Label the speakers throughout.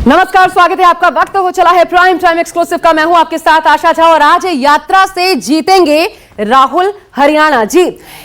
Speaker 1: नमस्कार, स्वागत है आपका। वक्त हो चला है प्राइम टाइम एक्सक्लूसिव का। मैं हूं आपके साथ आशा झा और आज यात्रा से जीतेंगे राहुल हरियाणा जी।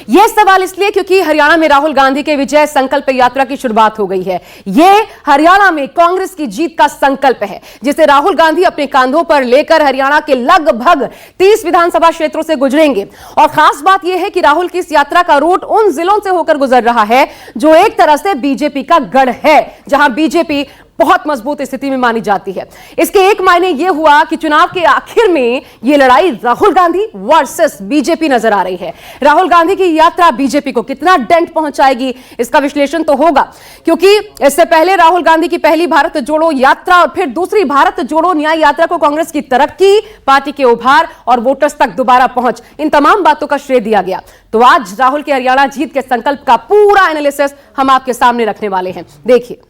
Speaker 1: यह सवाल इसलिए क्योंकि हरियाणा में राहुल गांधी के विजय संकल्प यात्रा की शुरुआत हो गई है। यह हरियाणा में कांग्रेस की जीत का संकल्प है जिसे राहुल गांधी अपने कांधों पर लेकर हरियाणा के लगभग 30 विधानसभा क्षेत्रों से गुजरेंगे। और खास बात यह है कि राहुल की इस यात्रा का रूट उन जिलों से होकर गुजर रहा है जो एक तरह से बीजेपी का गढ़ है, जहां बीजेपी बहुत मजबूत स्थिति में मानी जाती है। इसके एक मायने यह हुआ कि चुनाव के आखिर में यह लड़ाई राहुल गांधी वर्सेस बीजेपी नजर आ रही है। राहुल गांधी की यात्रा बीजेपी को कितना डेंट पहुंचाएगी, इसका विश्लेषण तो होगा, क्योंकि इससे पहले राहुल गांधी की पहली भारत जोड़ो यात्रा और फिर दूसरी भारत जोड़ो न्याय यात्रा को कांग्रेस की तरक्की, पार्टी के उभार और वोटर्स तक दोबारा पहुंच, इन तमाम बातों का श्रेय दिया गया। तो आज राहुल के हरियाणा जीत के संकल्प का पूरा एनालिसिस हम आपके सामने रखने वाले हैं। देखिए,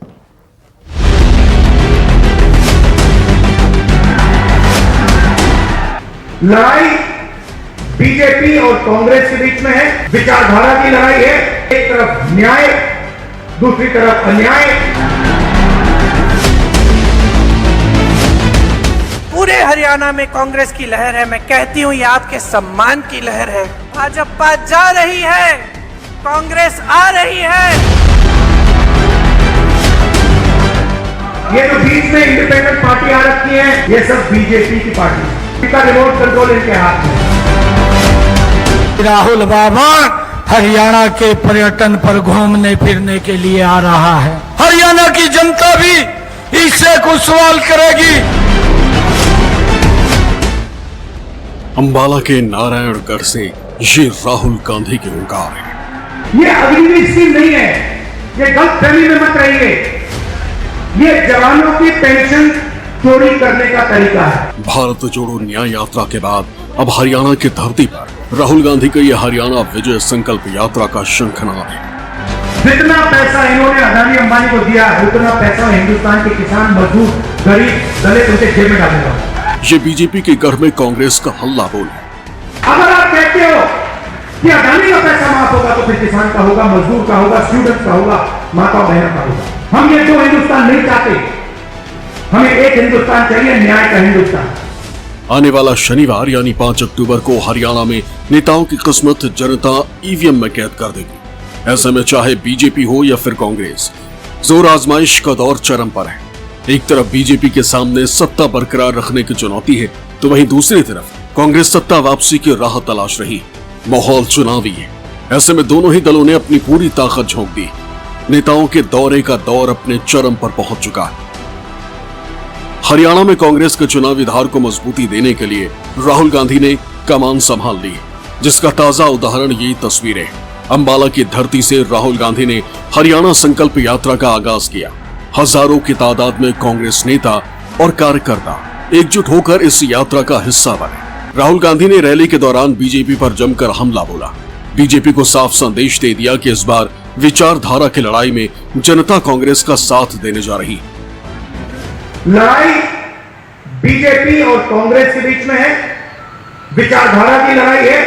Speaker 2: लड़ाई बीजेपी और कांग्रेस के बीच में है। विचारधारा की लड़ाई है। एक तरफ न्याय, दूसरी तरफ अन्याय।
Speaker 3: पूरे हरियाणा में कांग्रेस की लहर है। मैं कहती हूं ये आपके सम्मान की लहर है। भाजपा जा रही है, कांग्रेस आ रही है।
Speaker 2: ये जो बीच में इंडिपेंडेंट पार्टी आ रखी है, ये सब बीजेपी की पार्टी है। इनका रिमोट कंट्रोल इनके हाथ में।
Speaker 4: राहुल बाबा हरियाणा के पर्यटन पर घूमने फिरने के लिए आ रहा है। हरियाणा की जनता भी इससे कुछ सवाल करेगी।
Speaker 5: अंबाला के नारायणगढ़ से ये राहुल गांधी की हुंकार है।
Speaker 2: ये अग्निवीर स्कीम नहीं है, ये गलतफहमी में मत रहिए। ये जवानों की पेंशन चोरी करने का तरीका है।
Speaker 5: भारत जोड़ो न्याय यात्रा के बाद अब हरियाणा की धरती पर राहुल गांधी का यह हरियाणा विजय संकल्प यात्रा का शंखनाद है।
Speaker 2: जितना पैसा इन्होंने अदानी अंबानी को दिया, उतना पैसा हिंदुस्तान के किसान, मजदूर, गरीब, दलित उनके जेब में डालेगा।
Speaker 5: ये बीजेपी के गढ़ में कांग्रेस का हल्ला बोल है।
Speaker 2: अगर आप कहते हो कि अदानी का पैसा माफ होगा तो फिर किसान का होगा, मजदूर का होगा, स्टूडेंट का होगा, माता बहनों का होगा। हम ये दो हिंदुस्तान नहीं चाहते। हमें एक हिंदुस्तान चाहिए, न्याय का हिंदुस्तान।
Speaker 5: आने वाला शनिवार यानी 5 अक्टूबर को हरियाणा में नेताओं की किस्मत जनता ईवीएम में कैद कर देगी। ऐसे में चाहे बीजेपी हो या फिर कांग्रेस, जोर आजमाइश का दौर चरम पर है। एक तरफ बीजेपी के सामने सत्ता बरकरार रखने की चुनौती है, तो वहीं दूसरी तरफ कांग्रेस सत्ता वापसी की राह तलाश रही। माहौल चुनावी है। ऐसे में दोनों ही दलों ने अपनी पूरी ताकत झोंक दी। नेताओं के दौरे का दौर अपने चरम पर पहुंच चुका है। हरियाणा में कांग्रेस के चुनावी धार को मजबूती देने के लिए राहुल गांधी ने कमान संभाल ली, जिसका ताजा उदाहरण ये तस्वीरें। अंबाला की धरती से राहुल गांधी ने हरियाणा संकल्प यात्रा का आगाज किया। हजारों की तादाद में कांग्रेस नेता और कार्यकर्ता एकजुट होकर इस यात्रा का हिस्सा बने। राहुल गांधी ने रैली के दौरान बीजेपी पर जमकर हमला बोला। बीजेपी को साफ संदेश दे दिया कि इस बार विचारधारा की लड़ाई में जनता कांग्रेस का साथ देने जा रही।
Speaker 2: लड़ाई बीजेपी और कांग्रेस के बीच में है। विचारधारा की लड़ाई है।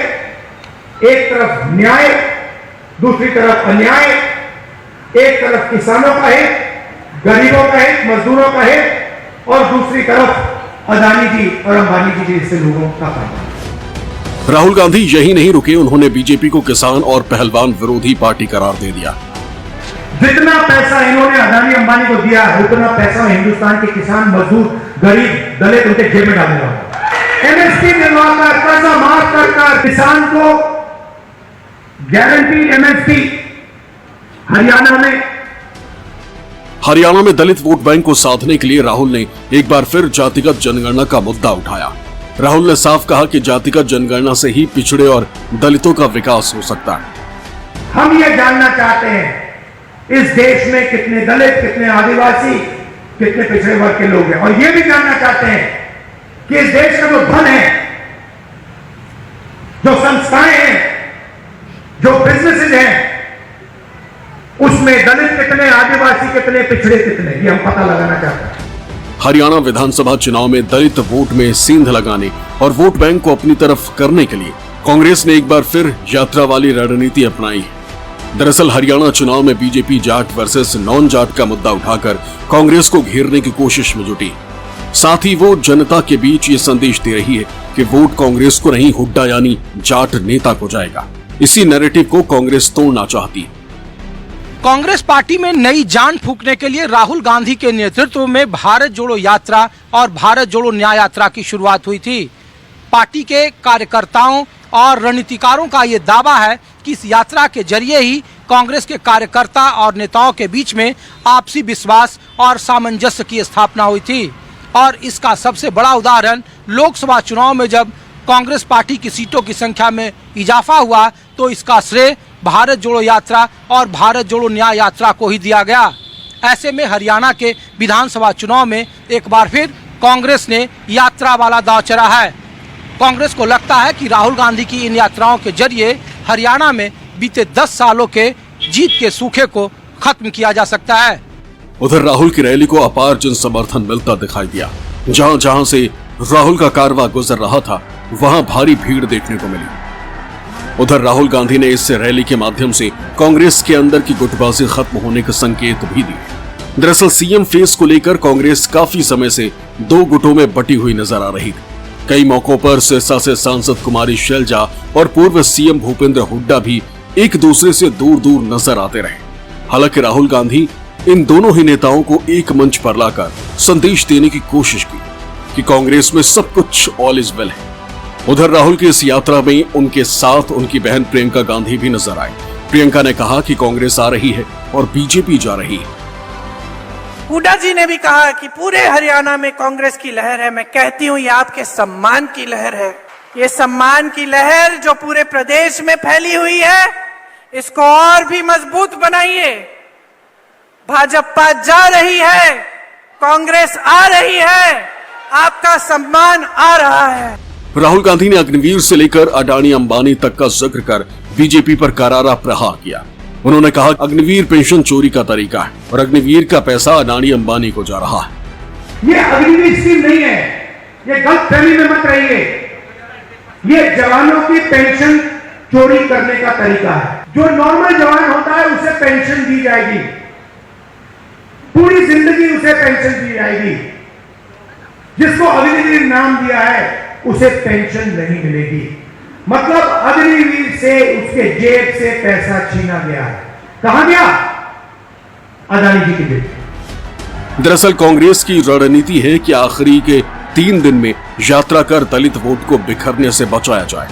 Speaker 2: एक तरफ न्याय, दूसरी तरफ अन्याय। एक तरफ किसानों का है, गरीबों का है, मजदूरों का है, और दूसरी तरफ अदानी जी और अंबानी जी जैसे लोगों का फायदा।
Speaker 5: राहुल गांधी यही नहीं रुके, उन्होंने बीजेपी को किसान और पहलवान विरोधी पार्टी करार दे दिया।
Speaker 2: जितना पैसा इन्होंने अदानी अंबानी को दिया, उतना पैसा हिंदुस्तान के किसान, मजदूर, गरीब, दलित उनके जेब में डालेगा। एमएसपी दिलवाकर, कर्जा माफ कर किसान को गारंटी एमएसपी।
Speaker 5: हरियाणा में दलित वोट बैंक को साधने के लिए राहुल ने एक बार फिर जातिगत जनगणना का मुद्दा उठाया। राहुल ने साफ कहा कि जातिगत जनगणना से ही पिछड़े और दलितों का विकास हो सकता है।
Speaker 2: हम ये जानना चाहते हैं इस देश में कितने दलित, कितने आदिवासी, कितने पिछड़े वर्ग के लोग हैं, और ये भी जानना चाहते हैं कि इस देश का जो धन है, जो संस्थाएं हैं, जो बिजनेसेस हैं, उसमें दलित कितने, आदिवासी कितने, पिछड़े कितने, ये हम पता लगाना चाहते हैं।
Speaker 5: हरियाणा विधानसभा चुनाव में दलित वोट में सेंध लगाने और वोट बैंक को अपनी तरफ करने के लिए कांग्रेस ने एक बार फिर यात्रा वाली रणनीति अपनाई। दरअसल हरियाणा चुनाव में BJP Jat versus non Jat का मुद्दा उठाकर कांग्रेस को घेरने की कोशिश में जुटी। साथ ही वो जनता के बीच ये संदेश दे रही है कि वोट कांग्रेस को नहीं, हुड्डा यानी जाट नेता को जाएगा। इसी नैरेटिव को कांग्रेस तोड़ना चाहती है।
Speaker 4: कांग्रेस पार्टी में नई जान फूंकने के लिए राहुल गांधी के नेतृत्व में भारत जोड़ो यात्रा और भारत जोड़ो न्याय यात्रा की शुरुआत हुई थी। पार्टी के कार्यकर्ताओं और रणनीतिकारों का ये दावा है कि इस यात्रा के जरिए ही कांग्रेस के कार्यकर्ता और नेताओं के बीच में आपसी विश्वास और सामंजस्य की स्थापना हुई थी। और इसका सबसे बड़ा उदाहरण लोकसभा चुनाव में जब कांग्रेस पार्टी की सीटों की संख्या में इजाफा हुआ तो इसका श्रेय भारत जोड़ो यात्रा और भारत जोड़ो न्याय यात्रा को ही दिया गया। ऐसे में हरियाणा के विधानसभा चुनाव में एक बार फिर कांग्रेस ने यात्रा वाला दांव चढ़ा है। कांग्रेस को लगता है कि राहुल गांधी की इन यात्राओं के जरिए हरियाणा में बीते 10 सालों के जीत के सूखे को खत्म किया जा सकता है।
Speaker 5: उधर राहुल की रैली को अपार जन समर्थन मिलता दिखाई दिया। जहां जहां से राहुल का कारवां गुजर रहा था वहां भारी भीड़ देखने को मिली। उधर राहुल गांधी ने इस रैली के माध्यम से कांग्रेस के अंदर की गुटबाजी खत्म होने के संकेत भी दिए। दरअसल सीएम फेस को लेकर कांग्रेस काफी समय से 2 गुटों में बटी हुई नजर आ रही थी। कई मौकों पर सिरसा से सांसद कुमारी शैलजा और पूर्व सीएम भूपेंद्र हुड्डा भी एक दूसरे से दूर दूर नजर आते रहे। हालांकि राहुल गांधी इन दोनों ही नेताओं को एक मंच पर लाकर संदेश देने की कोशिश की कि कांग्रेस में सब कुछ ऑल इज वेल है। उधर राहुल की इस यात्रा में उनके साथ उनकी बहन प्रियंका गांधी भी नजर आई। प्रियंका ने कहा कि कांग्रेस आ रही है और बीजेपी जा रही है।
Speaker 3: हुड्डा जी ने भी कहा कि पूरे हरियाणा में कांग्रेस की लहर है। मैं कहती हूँ ये आपके सम्मान की लहर है। ये सम्मान की लहर जो पूरे प्रदेश में फैली हुई है, इसको और भी मजबूत बनाइए। भाजपा जा रही है, कांग्रेस आ रही है, आपका सम्मान आ रहा है।
Speaker 5: राहुल गांधी ने अग्निवीर से लेकर अडानी अंबानी तक का जिक्र कर बीजेपी पर करारा प्रहार किया। उन्होंने कहा अग्निवीर पेंशन चोरी का तरीका है और अग्निवीर का पैसा अडानी अंबानी को जा रहा है।
Speaker 2: ये अग्निवीर स्कीम नहीं है, ये गलतफहमी में मत रहिए। ये जवानों की पेंशन चोरी करने का तरीका है। जो नॉर्मल जवान होता है उसे पेंशन दी जाएगी, पूरी जिंदगी उसे पेंशन दी जाएगी। जिसको अग्निवीर नाम दिया है उसे पेंशन नहीं मिलेगी। मतलब अग्निवीर से उसके जेब से पैसा छीना गया। कहां गया? अडानी जी की जेब।
Speaker 5: दरअसल कांग्रेस की रणनीति है कि आखिरी के 3 दिन में यात्रा कर दलित वोट को बिखरने से बचाया जाए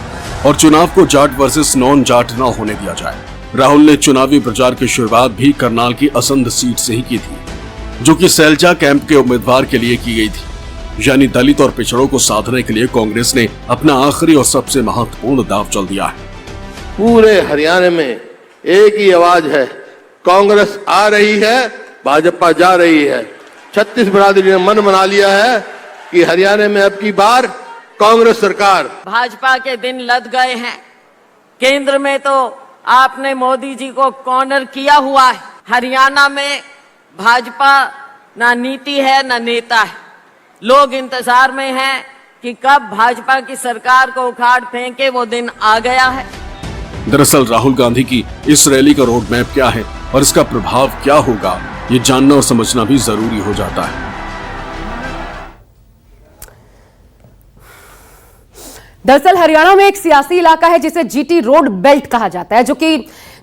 Speaker 5: और चुनाव को जाट वर्सेस नॉन जाट न होने दिया जाए। राहुल ने चुनावी प्रचार की शुरुआत भी करनाल की असंध सीट से ही की थी, जो कि सैलजा कैंप के उम्मीदवार के लिए की गई थी। यानी दलित और पिछड़ों को साधने के लिए कांग्रेस ने अपना आखिरी और सबसे महत्वपूर्ण दांव चल दिया है।
Speaker 6: पूरे हरियाणा में एक ही आवाज है, कांग्रेस आ रही है, भाजपा जा रही है। 36 बिरादरी ने मन बना लिया है कि हरियाणा में अब की बार कांग्रेस सरकार।
Speaker 7: भाजपा के दिन लद गए हैं। केंद्र में तो आपने मोदी जी को कॉर्नर किया हुआ है। हरियाणा में भाजपा ना नीति है ना नेता है। लोग इंतजार में हैं कि कब भाजपा की सरकार को उखाड़ फेंके, वो दिन आ गया है।
Speaker 5: दरअसल राहुल गांधी की इस रैली का रोड मैप क्या है और इसका प्रभाव क्या होगा, ये जानना और समझना भी जरूरी हो जाता है।
Speaker 1: दरअसल हरियाणा में एक सियासी इलाका है जिसे जीटी रोड बेल्ट कहा जाता है,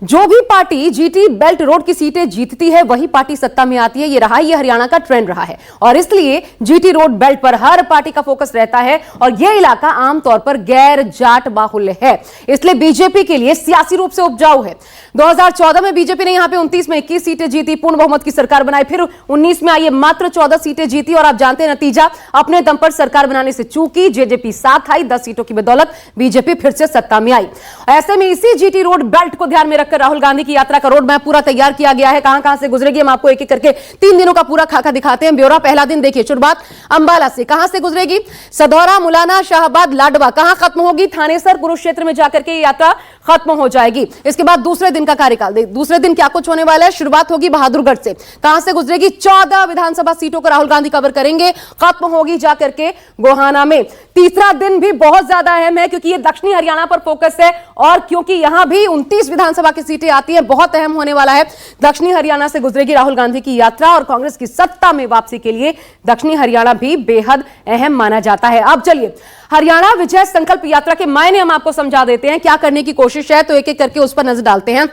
Speaker 1: जो भी पार्टी जीटी बेल्ट रोड की सीटें जीतती है वही पार्टी सत्ता में आती है। ये हरियाणा का ट्रेंड रहा है और इसलिए जीटी रोड बेल्ट पर हर पार्टी का फोकस रहता है और यह इलाका आमतौर पर गैर जाट बाहुल्य है, इसलिए बीजेपी के लिए सियासी रूप से उपजाऊ है। 2014 में बीजेपी ने यहां पे 29 में 21 सीटें जीती, पूर्ण बहुमत की सरकार बनाई। फिर 19 में आई मात्र 14 सीटें जीती और आप जानते हैं नतीजा, अपने दम पर सरकार बनाने से चूकी। जेजेपी साथ आई, 10 सीटों की बदौलत बीजेपी फिर से सत्ता में आई। ऐसे में इसी जीटी रोड बेल्ट को ध्यान में रखकर राहुल गांधी की यात्रा का रोड मैप पूरा तैयार किया गया है। कहां से गुजरेगी हम आपको एक एक करके 3 दिनों का पूरा खाका दिखाते हैं। ब्यौरा पहला दिन देखिए, शुरुआत अंबाला से। कहां से गुजरेगी? सदौरा, मुलाना, शाहबाद, लाडवा। कहां खत्म होगी? थानेसर, कुरुक्षेत्र में जाकर के यात्रा खत्म हो जाएगी। इसके बाद दूसरे दिन का कार्यकाल, दूसरे दिन क्या कुछ होने वाला है। शुरुआत होगी बहादुरगढ़ से। कहां से गुजरेगी? 14 विधानसभा सीटों को राहुल गांधी कवर करेंगे, खत्म होगी जाकर के गोहाना में। तीसरा दिन भी बहुत ज्यादा अहम है क्योंकि ये दक्षिणी हरियाणा पर फोकस है और क्योंकि यहां भी 29 विधानसभा की सीटें आती हैं, बहुत अहम होने वाला है। दक्षिणी हरियाणा से गुजरेगी राहुल गांधी की यात्रा और कांग्रेस की सत्ता में वापसी के लिए दक्षिणी हरियाणा भी बेहद अहम माना जाता है। अब चलिए हरियाणा विजय संकल्प यात्रा के मायने हम आपको समझा देते हैं, क्या करने की कोशिश है, तो एक एक करके उस पर नजर डालते हैं।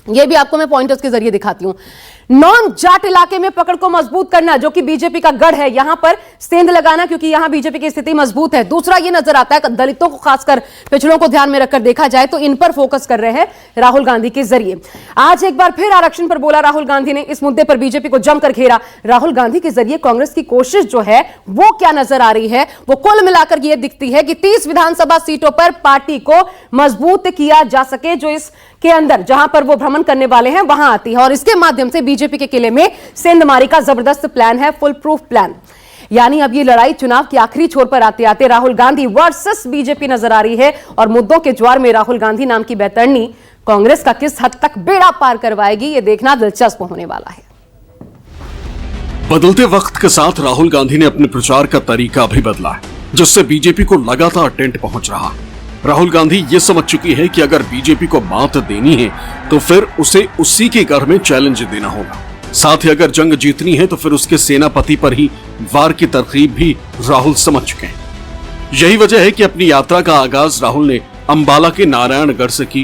Speaker 1: यह भी आपको मैं पॉइंटर्स के जरिए दिखाती हूं। नॉन जाट इलाके में पकड़ को मजबूत करना, जो कि बीजेपी का गढ़ है, यहां पर सेंध लगाना, क्योंकि यहां बीजेपी की स्थिति मजबूत है। दूसरा यह नजर आता है दलितों को, खासकर पिछड़ों को ध्यान में रखकर देखा जाए तो इन पर फोकस कर रहे हैं राहुल गांधी के जरिए। आज एक बार फिर आरक्षण पर बोला राहुल गांधी ने, इस मुद्दे पर बीजेपी को जमकर घेरा। राहुल गांधी के जरिए कांग्रेस की कोशिश जो है वो क्या नजर आ रही है, वो कुल मिलाकर यह दिखती है कि 30 विधानसभा सीटों पर पार्टी को मजबूत किया जा सके, जो इसके अंदर जहां पर वो भ्रमण करने वाले हैं वहां आती है। और इसके माध्यम से बीजेपी के किले में सेंधमारी का जबरदस्त प्लान है, फुल प्रूफ प्लान। यानी अब ये लड़ाई चुनाव के आखिरी छोर पर आते आते राहुल गांधी वर्सेस बीजेपी नजर आ रही है। और मुद्दों के ज्वार में राहुल गांधी नाम की बैतरणी कांग्रेस का किस हद तक बेड़ा पार करवाएगी, ये देखना दिलचस्प होने वाला है।
Speaker 5: बदलते वक्त के साथ राहुल गांधी ने अपने प्रचार का तरीका भी बदला है, जिससे बीजेपी को लगातार टेंट पहुंच रहा। राहुल गांधी ये समझ चुकी है कि अगर बीजेपी को मात देनी है तो फिर उसे उसी के घर में चैलेंज देना होगा। साथ ही अगर जंग जीतनी है तो फिर उसके सेनापति पर ही वार की तरकीब भी राहुल समझ चुके हैं। यही वजह है कि अपनी यात्रा का आगाज राहुल ने अंबाला के नारायणगढ़ से की,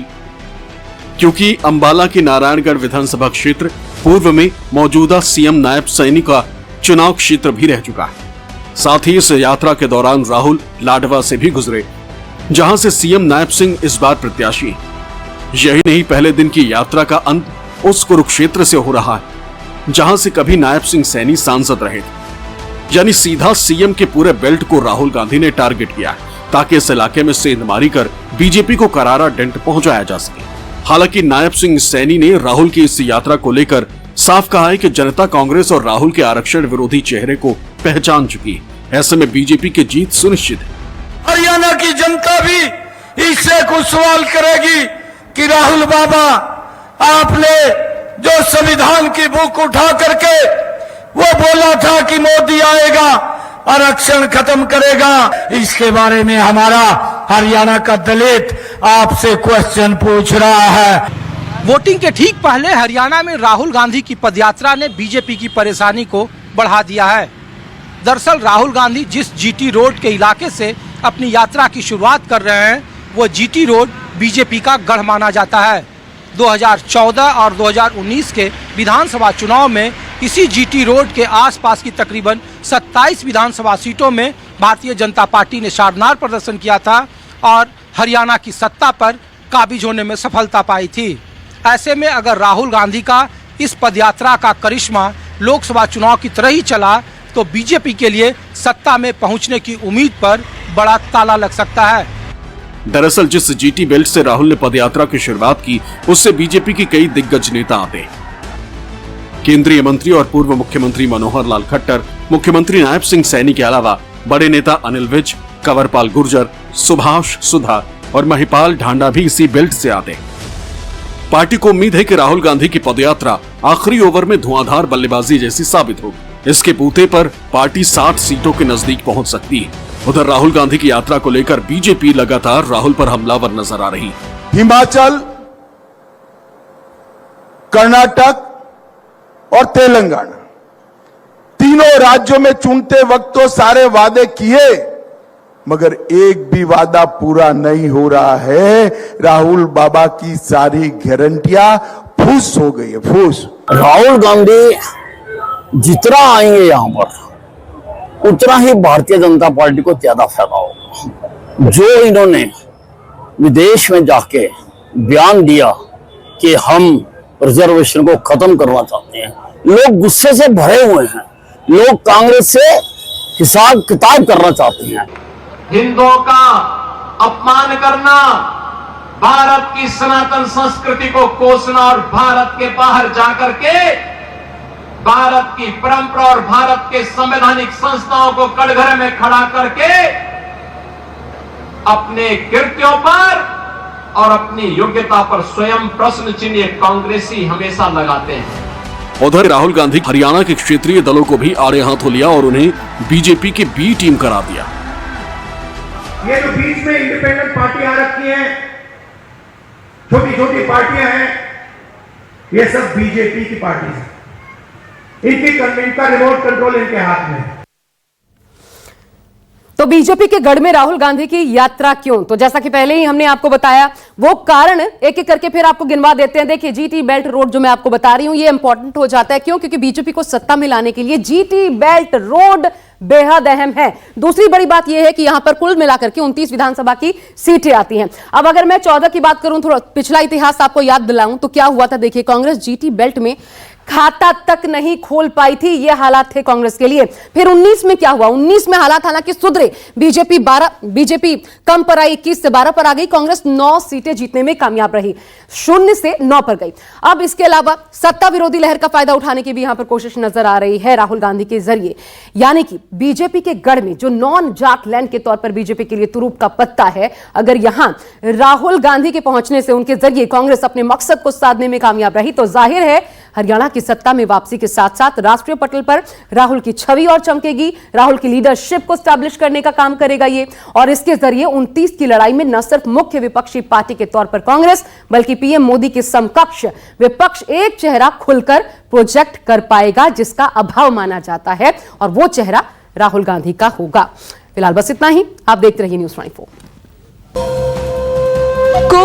Speaker 5: क्योंकि अंबाला के नारायणगढ़ विधानसभा क्षेत्र पूर्व में मौजूदा सीएम नायब सैनी का चुनाव क्षेत्र भी रह चुका है। साथ ही इस यात्रा के दौरान राहुल लाडवा से भी गुजरे, जहां से सीएम नायब सिंह इस बार प्रत्याशी हैं। यही नहीं, पहले दिन की यात्रा का अंत उस कुरुक्षेत्र से हो रहा है जहां से कभी नायब सिंह सैनी सांसद रहे थे। यानी सीधा सीएम के पूरे बेल्ट को राहुल गांधी ने टारगेट किया ताकि इस इलाके में सेंधमारी कर बीजेपी को करारा डेंट पहुंचाया जा सके। हालांकि नायब सिंह सैनी ने राहुल की इस यात्रा को लेकर साफ कहा है कि जनता कांग्रेस और राहुल के आरक्षण विरोधी चेहरे को पहचान चुकी है। ऐसे में बीजेपी की जीत सुनिश्चित है।
Speaker 8: हरियाणा की जनता भी इससे कुछ सवाल करेगी कि राहुल बाबा, आपने जो संविधान की बुक उठा करके वो बोला था कि मोदी आएगा आरक्षण खत्म करेगा, इसके बारे में हमारा हरियाणा का दलित आपसे क्वेश्चन पूछ रहा है।
Speaker 4: वोटिंग के ठीक पहले हरियाणा में राहुल गांधी की पदयात्रा ने बीजेपी की परेशानी को बढ़ा दिया है। दरअसल राहुल गांधी जिस जीटी रोड के इलाके से अपनी यात्रा की शुरुआत कर रहे हैं, वो जीटी रोड बीजेपी का गढ़ माना जाता है। 2014 और 2019 के विधानसभा चुनाव में इसी जीटी रोड के आसपास की तकरीबन 27 विधानसभा सीटों में भारतीय जनता पार्टी ने शानदार प्रदर्शन किया था और हरियाणा की सत्ता पर काबिज होने में सफलता पाई थी। ऐसे में अगर राहुल गांधी का इस पदयात्रा का करिश्मा लोकसभा चुनाव की तरह ही चला तो बीजेपी के लिए सत्ता में पहुंचने की उम्मीद पर बड़ा ताला लग सकता है।
Speaker 5: दरअसल जिस जीटी बेल्ट से राहुल ने पदयात्रा की शुरुआत की, उससे बीजेपी के कई दिग्गज नेता आते हैं। केंद्रीय मंत्री और पूर्व मुख्यमंत्री मनोहर लाल खट्टर, मुख्यमंत्री नायब सिंह सैनी के अलावा बड़े नेता अनिल विज, कंवरपाल गुर्जर, सुभाष सुधा और महिपाल ढांडा भी इसी बेल्ट से आते हैं। पार्टी को उम्मीद है कि राहुल गांधी की पदयात्रा आखिरी ओवर में धुआंधार बल्लेबाजी जैसी साबित होगी। इसके बूते पर पार्टी 60 सीटों के नजदीक पहुंच सकती है। उधर राहुल गांधी की यात्रा को लेकर बीजेपी लगातार राहुल पर हमलावर नजर आ रही है।
Speaker 8: हिमाचल, कर्नाटक और तेलंगाना तीनों राज्यों में चुनते वक्त तो सारे वादे किए, मगर एक भी वादा पूरा नहीं हो रहा है। राहुल बाबा की सारी गारंटियां फूस हो गई है, फूस।
Speaker 9: राहुल गांधी जितना आएंगे यहां पर उतना ही भारतीय जनता पार्टी को ज्यादा फायदा होगा। जो इन्होंने विदेश में जाके बयान दिया कि हम रिजर्वेशन को खत्म करना चाहते हैं, लोग गुस्से से भरे हुए हैं। लोग कांग्रेस से हिसाब किताब करना चाहते हैं।
Speaker 10: हिंदुओं का अपमान करना, भारत की सनातन संस्कृति को कोसना और भारत के बाहर जाकर के भारत की परंपरा और भारत के संवैधानिक संस्थाओं को कटघरे में खड़ा करके अपने कृत्यों पर और अपनी योग्यता पर स्वयं प्रश्न चिन्ह कांग्रेसी हमेशा लगाते हैं।
Speaker 5: उधर राहुल गांधी हरियाणा के क्षेत्रीय दलों को भी आड़े हाथों लिया और उन्हें बीजेपी की बी टीम करा दिया।
Speaker 2: ये जो बीच में इंडिपेंडेंट पार्टी आ रखी है, छोटी छोटी पार्टियां हैं, ये सब बीजेपी की पार्टी है। इनकी कन्वीन का रिमोट कंट्रोल इनके हाथ में है।
Speaker 1: तो बीजेपी के गढ़ में राहुल गांधी की यात्रा क्यों? तो जैसा कि पहले ही हमने आपको बताया, वो कारण एक एक करके फिर आपको गिनवा देते हैं। देखिए, जीटी बेल्ट रोड जो मैं आपको बता रही हूं, ये इंपॉर्टेंट हो जाता है। क्यों? क्योंकि बीजेपी को सत्ता में लाने के लिए जीटी बेल्ट रोड बेहद अहम है। दूसरी बड़ी बात यह है कि यहां पर कुल मिलाकर के 29 विधानसभा की सीटें आती हैं। अब अगर मैं 14 की बात करूं, थोड़ा पिछला इतिहास आपको याद दिलाऊं तो क्या हुआ था। देखिए, कांग्रेस जीटी बेल्ट में खाता तक नहीं खोल पाई थी। ये हालात थे कांग्रेस के लिए। फिर 19 में क्या हुआ? 19 में हालात हालांकि सुधरे। बीजेपी कम पर आई, 21 से 12 पर आ गई। कांग्रेस 9 सीटें जीतने में कामयाब रही, 0 से 9 पर गई। अब इसके अलावा सत्ता विरोधी लहर का फायदा उठाने की भी यहां पर कोशिश नजर आ रही है राहुल गांधी के जरिए। यानी कि बीजेपी के गढ़ में जो नॉन जाट लैंड के तौर पर बीजेपी के लिए तुरूप का पत्ता है, अगर यहां राहुल गांधी के पहुंचने से उनके जरिए कांग्रेस अपने मकसद को साधने में कामयाब रही, तो जाहिर है हरियाणा की सत्ता में वापसी के साथ साथ राष्ट्रीय पटल पर राहुल की छवि और चमकेगी। राहुल की लीडरशिप को स्टैब्लिश करने का काम करेगा ये, और इसके जरिए 29 की लड़ाई में न सिर्फ मुख्य विपक्षी पार्टी के तौर पर कांग्रेस, बल्कि पीएम मोदी के समकक्ष विपक्ष एक चेहरा खुलकर प्रोजेक्ट कर पाएगा, जिसका अभाव माना जाता है, और वो चेहरा राहुल गांधी का होगा। फिलहाल बस इतना ही। आप देखते रहिए न्यूज़ 24।